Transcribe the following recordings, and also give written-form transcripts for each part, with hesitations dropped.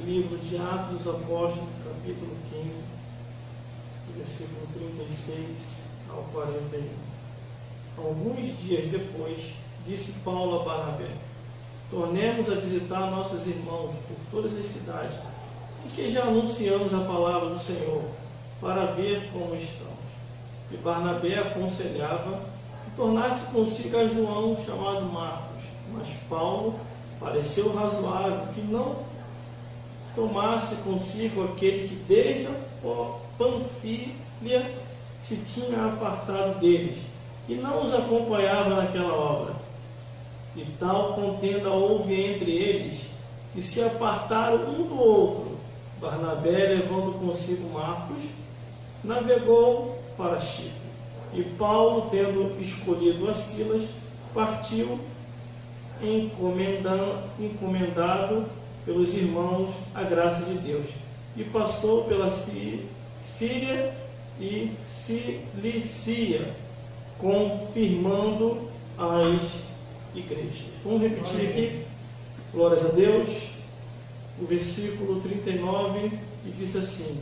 livro de Atos dos Apóstolos, capítulo 15, versículo 36 ao 41. Alguns dias depois, disse Paulo a Barnabé: tornemos a visitar nossos irmãos por todas as cidades, em que já anunciamos a palavra do Senhor, para ver como estamos. E Barnabé aconselhava que tornasse consigo a João, chamado Marcos. Mas Paulo pareceu razoável que não tomasse consigo aquele que desde a Panfília se tinha apartado deles, e não os acompanhava naquela obra. E tal contenda houve entre eles, e se apartaram um do outro. Barnabé, levando consigo Marcos, navegou para Chipre. E Paulo, tendo escolhido a Silas, partiu, encomendado pelos irmãos a graça de Deus, e passou pela Síria e Cilícia, confirmando as igrejas. Vamos repetir aqui, glórias a Deus, o versículo 39, e diz assim: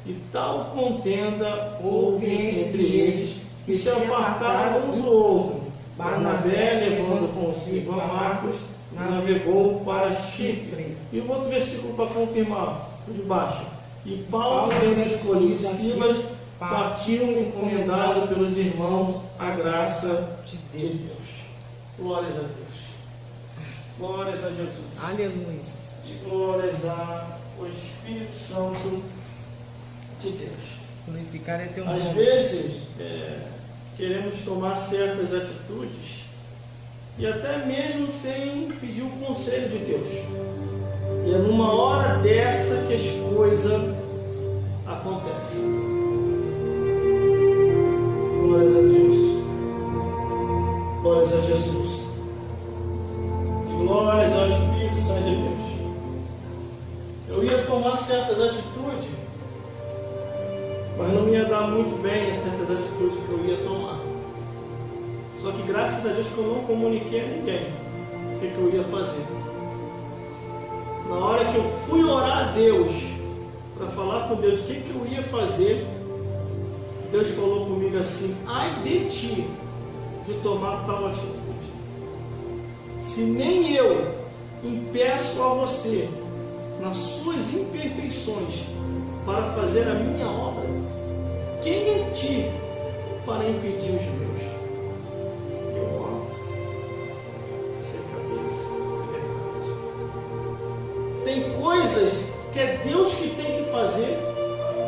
e tal contenda houve entre eles, que se apartaram um do outro. Barnabé, levando consigo a Marcos, navegou para Chipre. E o outro versículo para confirmar, de baixo: e Paulo, tendo escolhido Silas, partiu encomendado pelos irmãos a graça de Deus. Glórias a Deus. Glórias a Jesus. Aleluia, Jesus. E glórias ao Espírito Santo de Deus. Glorificar é teu nome. Às vezes, queremos tomar certas atitudes e até mesmo sem pedir o conselho de Deus. E é numa hora dessa que as coisas acontecem. Glórias a Deus. Glórias a Jesus. E glórias ao Espírito Santo de Deus. Eu ia tomar certas atitudes, mas não ia dar muito bem a certas atitudes que eu ia tomar. Só que graças a Deus que eu não comuniquei a ninguém o que eu ia fazer. Na hora que eu fui orar a Deus, para falar com Deus o que eu ia fazer, Deus falou comigo assim: ai de ti de tomar tal atitude. Se nem eu impeço a você, nas suas imperfeições, para fazer a minha obra, quem é ti para impedir os meus? Eu amo. Sem cabeça, é verdade. Tem coisas que é Deus que tem que fazer,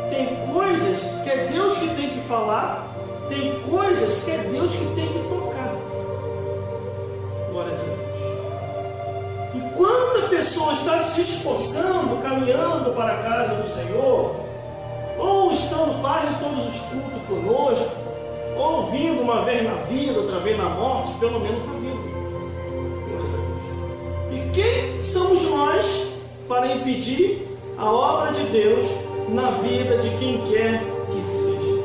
tem coisas que é Deus que tem que falar, tem coisas que é Deus que tem que tocar. Glórias a Deus. E quando a pessoa está se esforçando, caminhando para a casa do Senhor, ou estando quase todos os cultos conosco, ou vindo uma vez na vida, outra vez na morte, pelo menos está vindo. Glórias a Deus. E quem somos nós para impedir a obra de Deus na vida de quem quer que seja?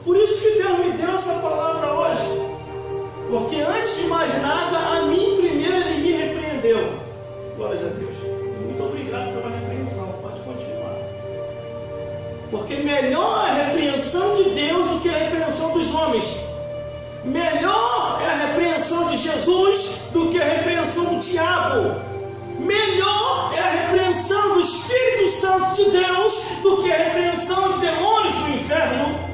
Por isso que Deus me deu essa palavra hoje. Porque antes de mais nada, a mim primeiro Ele me repreendeu. Glórias a Deus. Muito obrigado pela repreensão. Pode continuar. Porque melhor é a repreensão de Deus do que a repreensão dos homens. Melhor é a repreensão de Jesus do que a repreensão do diabo. Melhor é a repreensão do Espírito Santo de Deus do que a repreensão de demônios do inferno.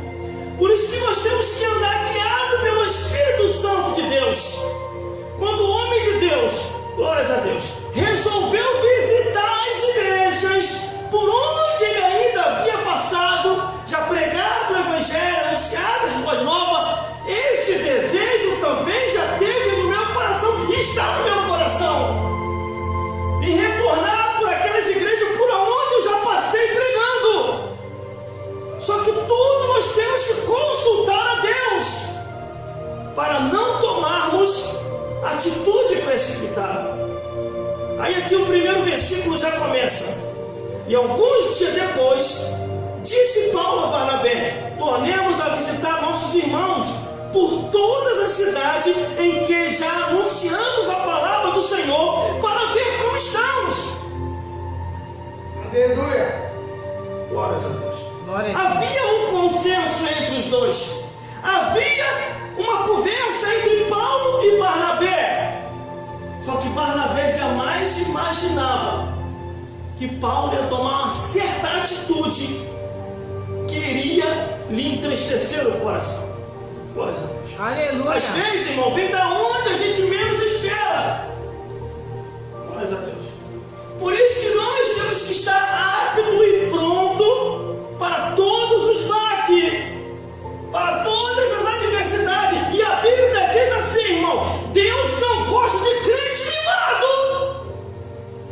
Por isso que nós temos que andar guiado pelo Espírito Santo de Deus. Quando o homem de Deus, glórias a Deus, resolveu visitar as igrejas por onde ele ainda havia passado, já pregado o Evangelho, anunciado as boas novas, esse desejo também já teve no meu coração, e está no meu coração, e retornar por aquelas igrejas por onde eu já passei pregando. Só que tudo nós temos que consultar a Deus para não tomarmos atitude precipitada. Aí aqui o primeiro versículo já começa: e alguns dias depois, disse Paulo a Barnabé: tornemos a visitar nossos irmãos por todas as cidades em que já anunciamos a palavra do Senhor, para ver como estamos. Aleluia. Glórias a Deus. Glória a Deus. Havia um consenso entre os dois. Havia uma conversa entre Paulo e Barnabé. Só que Barnabé jamais imaginava que Paulo ia tomar uma certa atitude que iria lhe entristecer o coração. Glórias a Deus. Aleluia. Às vezes, irmão, vem da onde a gente menos espera. Glórias a Deus. Por isso que nós temos que estar apto e pronto para todos os baques, para todas as adversidades. E a Bíblia diz assim, irmão: Deus não gosta de crente mimado.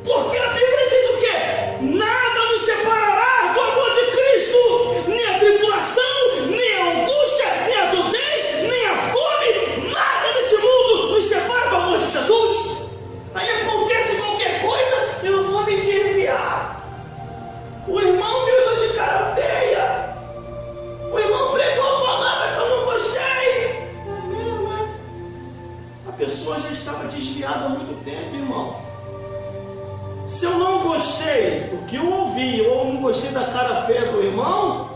Porque a Bíblia diz o quê? Nada nos separará do amor de Cristo, nem a tribulação, nem a angústia, nem a nudez, nem a fome. Nada nesse mundo nos separa do amor de Jesus. Aí acontece qualquer coisa, eu vou me desviar. O irmão me olhou de cara feia. O irmão pregou a palavra que eu não gostei. A pessoa já estava desviada há muito tempo, irmão. Se eu não gostei do que eu ouvi, ou não gostei da cara feia do irmão,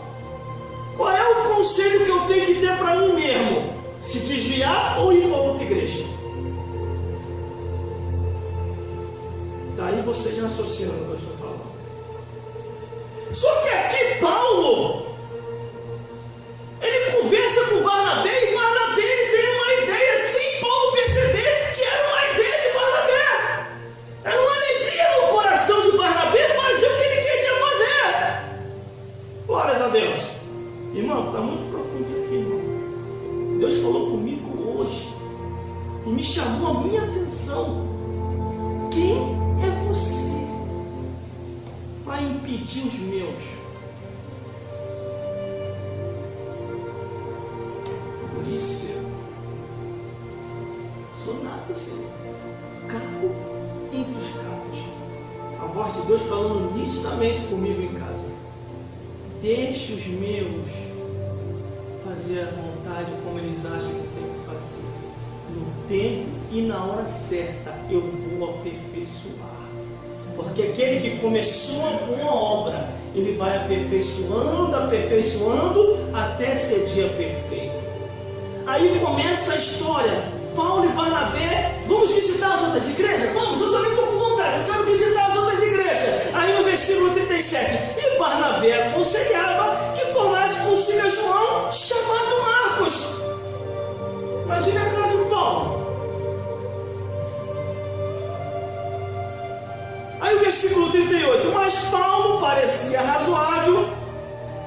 qual é o conselho que eu tenho que ter para mim mesmo? Se desviar ou ir para outra igreja? Daí você já associa o que eu estou falando. Só que aqui Paulo, ele conversa com Barnabé, e Barnabé ele tem uma ideia, sem Paulo perceber que era uma ideia de Barnabé. Era uma alegria no coração de Barnabé fazer o que ele queria fazer. Glórias a Deus. Irmão, está muito profundo isso aqui, irmão. Deus falou comigo hoje e me chamou a minha atenção. Quem é você para impedir os meus? Por isso eu sou nada, Senhor. Caco entre os cacos. A voz de Deus falando nitidamente comigo em casa. Deixe os meus fazer a vontade como eles acham que tem que fazer. No tempo e na hora certa eu vou aperfeiçoar. Porque aquele que começou uma obra, ele vai aperfeiçoando, aperfeiçoando, até ser dia perfeito. Aí começa a história. Paulo e Barnabé, vamos visitar as outras igrejas? Vamos, eu também estou com vontade, eu quero visitar as outras igrejas. Aí no versículo 37, e Barnabé aconselhava que tornasse consigo João, chamado Marcos. Imagina a cara de Paulo. Aí o versículo 38, mas Paulo parecia razoável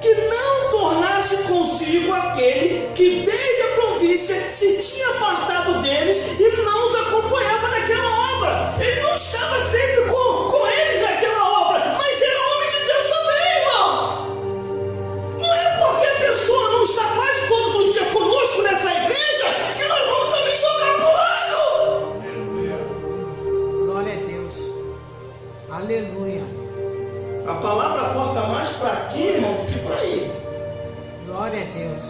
que não tornasse consigo aquele que desde a província se tinha apartado deles e não os acompanhava naquela obra. Ele não estava sempre com eles naquela obra, mas era homem de Deus também, irmão. Não é porque a pessoa não está quase todos os dias conosco nessa igreja que nós vamos também jogar pro lado. Glória a Deus. Aleluia. A palavra corta mais para aqui, irmão, do que para aí. Glória a Deus.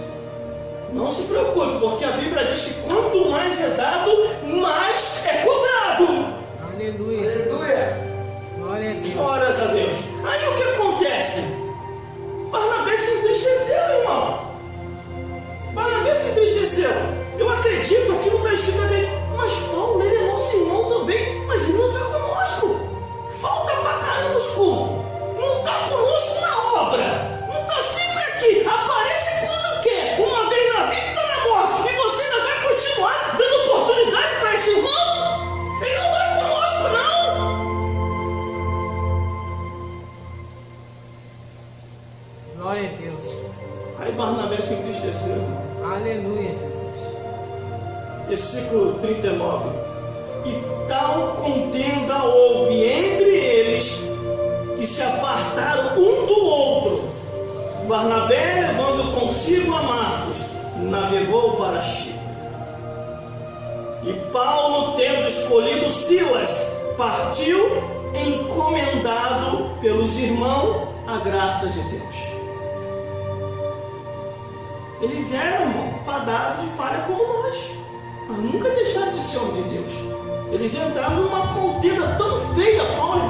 Não se preocupe, porque a Bíblia diz que quanto mais é dado, mais é cobrado. Aleluia. Aleluia. Glória a Deus. Glórias a Deus. Aí o que acontece? Barnabé se entristeceu, irmão. Barnabé se entristeceu. Eu acredito, aqui não está escrito aqui, mas Paulo, ele é nosso irmão também, mas ele não está conosco. Falta pra caramba os cultos. Não está conosco na obra. Não está sempre aqui. Aparece quando quer. Uma vez na vida e está na morte. E você ainda vai continuar dando oportunidade para esse irmão? Ele não vai conosco, não. Glória a Deus. Aí Barnabé se entristeceu. Aleluia, Jesus. Versículo 39. E tal contenda houve entre eles, que se apartaram um do outro. Barnabé, levando consigo a Marcos, navegou para Chipre. E Paulo, tendo escolhido Silas, partiu encomendado pelos irmãos à graça de Deus. Eles eram, irmão, fadados de falha como nós, mas nunca deixaram de ser homem de Deus. Eles entraram numa contenda tão feia, Paulo e